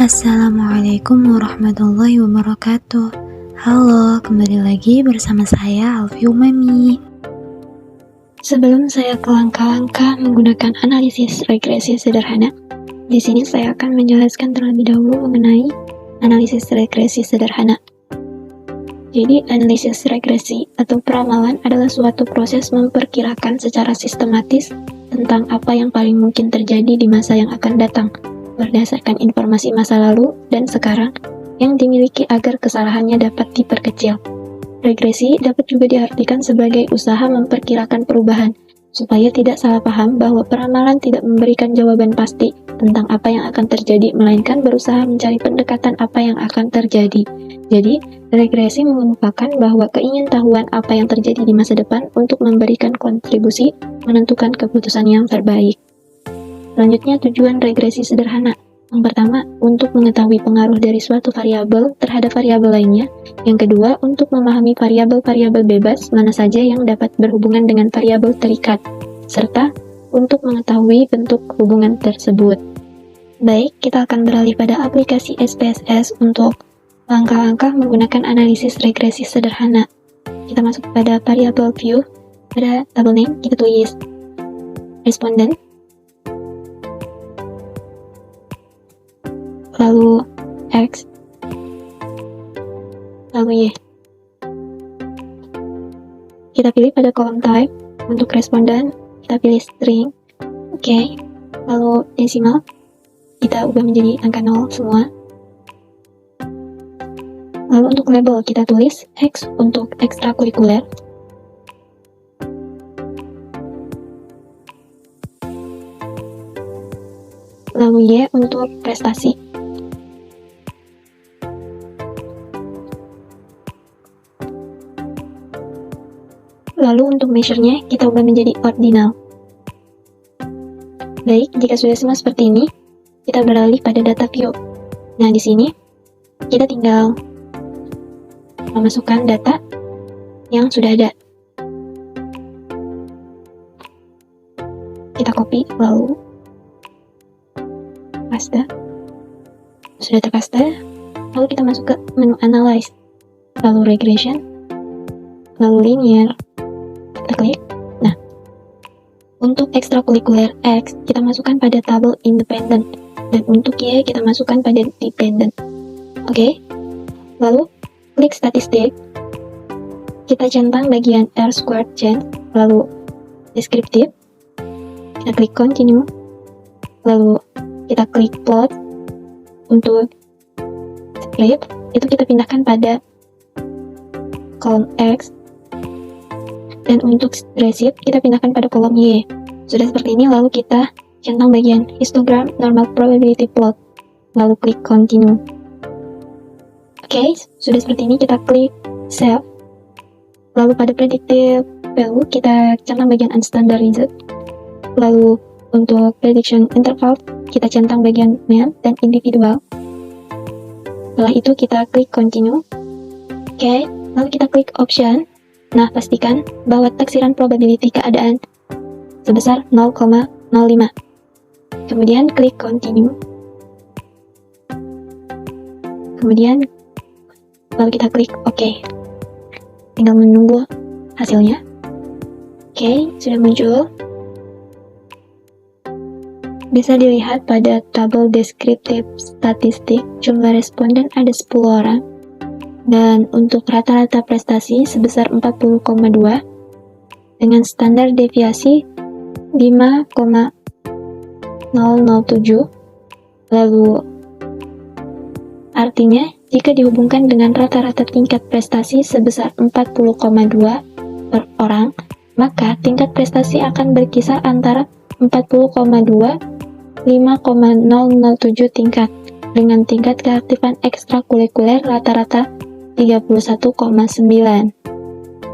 Assalamualaikum warahmatullahi wabarakatuh. Halo, kembali lagi bersama saya Alfi Umami. Sebelum saya ke langkah-langkah menggunakan analisis regresi sederhana, di sini saya akan menjelaskan terlebih dahulu mengenai analisis regresi sederhana. Jadi, analisis regresi atau peramalan adalah suatu proses memperkirakan secara sistematis tentang apa yang paling mungkin terjadi di masa yang akan datang, berdasarkan informasi masa lalu dan sekarang yang dimiliki agar kesalahannya dapat diperkecil. Regresi dapat juga diartikan sebagai usaha memperkirakan perubahan, supaya tidak salah paham bahwa peramalan tidak memberikan jawaban pasti tentang apa yang akan terjadi, melainkan berusaha mencari pendekatan apa yang akan terjadi. Jadi, regresi mengemukakan bahwa keingintahuan apa yang terjadi di masa depan untuk memberikan kontribusi menentukan keputusan yang terbaik. Selanjutnya, tujuan regresi sederhana. Yang pertama, untuk mengetahui pengaruh dari suatu variabel terhadap variabel lainnya. Yang kedua, untuk memahami variabel-variabel bebas mana saja yang dapat berhubungan dengan variabel terikat, serta untuk mengetahui bentuk hubungan tersebut. Baik, kita akan beralih pada aplikasi SPSS untuk langkah-langkah menggunakan analisis regresi sederhana. Kita masuk pada variabel view, pada table name kita tulis responden, lalu X, lalu Y. Kita pilih pada kolom type, untuk responden, kita pilih string, oke. Lalu desimal, kita ubah menjadi angka 0 semua. Lalu untuk label, kita tulis X untuk ekstrakurikuler, lalu Y untuk prestasi. Lalu untuk measure-nya, kita ubah menjadi ordinal. Baik, jika sudah semua seperti ini, kita beralih pada data view. Nah, di sini, kita tinggal memasukkan data yang sudah ada. Kita copy, lalu paste. Sudah terpaste, lalu kita masuk ke menu Analyze, lalu Regression, lalu Linear. Kita klik. Nah, untuk ekstrakurikuler X, kita masukkan pada tabel independent, dan untuk Y, kita masukkan pada dependent. Oke. Lalu, klik statistik. Kita centang bagian R squared change, lalu deskriptif. Kita klik continue. Lalu, kita klik plot. Untuk script, itu kita pindahkan pada kolom X. Dan untuk receipt, kita pindahkan pada kolom Y. Sudah seperti ini, lalu kita centang bagian histogram normal probability plot. Lalu klik continue. Oke, sudah seperti ini, kita klik save. Lalu pada predictive value, kita centang bagian unstandardized. Lalu untuk prediction interval, kita centang bagian mean dan individual. Setelah itu, kita klik continue. Oke, lalu kita klik option. Nah, pastikan bahwa taksiran probability keadaan sebesar 0,05. Kemudian klik continue. Kemudian lalu kita klik OK. Tinggal menunggu hasilnya. Oke, sudah muncul. Bisa dilihat pada tabel deskriptif statistik, jumlah responden ada 10 orang. Dan untuk rata-rata prestasi sebesar 40,2 dengan standar deviasi 5,007. Lalu artinya jika dihubungkan dengan rata-rata tingkat prestasi sebesar 40,2 per orang, maka tingkat prestasi akan berkisar antara 40,2 5,007 tingkat dengan tingkat keaktifan ekstrakurikuler rata-rata 31,9.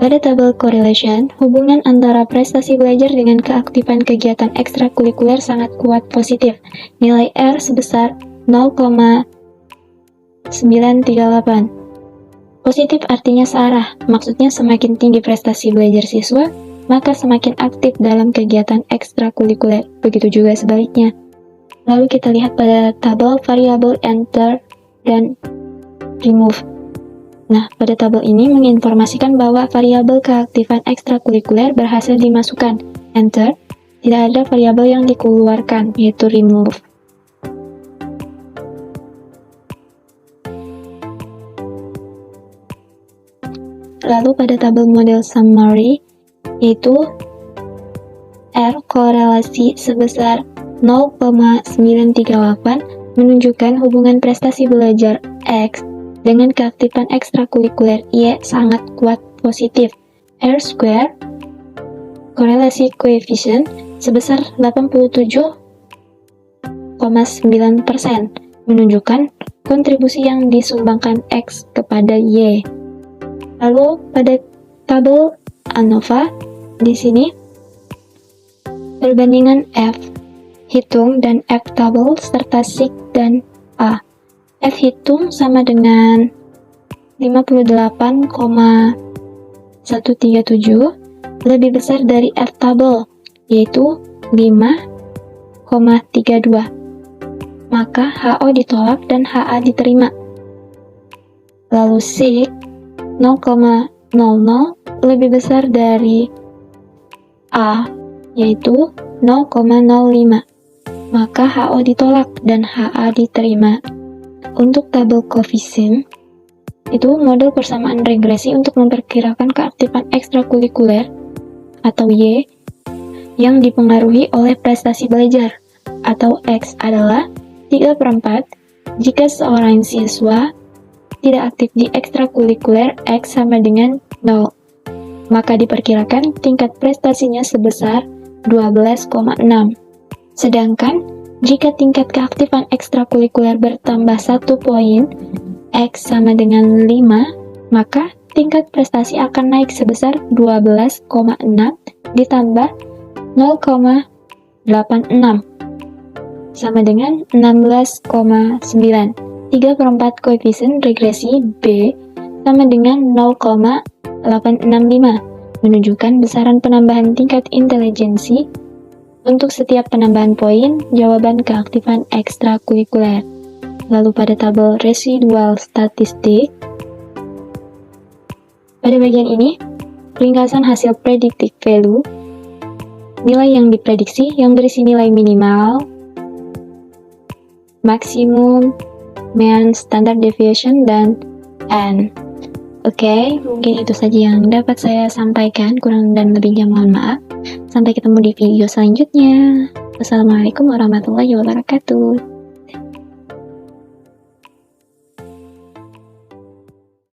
Pada tabel correlation, hubungan antara prestasi belajar dengan keaktifan kegiatan ekstrakurikuler sangat kuat positif. Nilai R sebesar 0,938. Positif artinya searah, maksudnya semakin tinggi prestasi belajar siswa, maka semakin aktif dalam kegiatan ekstrakurikuler. Begitu juga sebaliknya. Lalu kita lihat pada tabel variabel enter dan remove. Nah, pada tabel ini menginformasikan bahwa variabel keaktifan ekstrakurikuler berhasil dimasukkan, enter, tidak ada variabel yang dikeluarkan, yaitu remove. Lalu pada tabel model summary, yaitu R korelasi sebesar 0,938 menunjukkan hubungan prestasi belajar X dengan keaktifan ekstrakurikuler Y sangat kuat positif. R square korelasi koefisien sebesar 87,9% menunjukkan kontribusi yang disumbangkan X kepada Y. Lalu pada tabel ANOVA di sini perbandingan F hitung dan F tabel serta SIG dan A. F hitung sama dengan 58,137 lebih besar dari F tabel, yaitu 5,32. Maka HO ditolak dan HA diterima. Lalu SIG 0,00 lebih besar dari A, yaitu 0,05. Maka HO ditolak dan HA diterima. Untuk tabel koefisien, itu model persamaan regresi untuk memperkirakan keaktifan ekstrakurikuler atau Y yang dipengaruhi oleh prestasi belajar, atau X adalah 3/4 jika seorang siswa tidak aktif di ekstrakurikuler X sama dengan 0, maka diperkirakan tingkat prestasinya sebesar 12,6. Sedangkan jika tingkat keaktifan ekstrakurikuler bertambah 1 poin, X sama dengan 5, maka tingkat prestasi akan naik sebesar 12,6 ditambah 0,86 sama dengan 16,9. 3/4 koefisien regresi B sama dengan 0,865, menunjukkan besaran penambahan tingkat intelijensi untuk setiap penambahan poin jawaban keaktifan ekstrakurikuler. Lalu pada tabel residual statistik, pada bagian ini, ringkasan hasil predictive value, nilai yang diprediksi yang berisi nilai minimal, maksimum, mean, standard deviation, dan N. Oke, mungkin itu saja yang dapat saya sampaikan, kurang dan lebihnya mohon maaf. Sampai ketemu di video selanjutnya. Wassalamualaikum warahmatullahi wabarakatuh.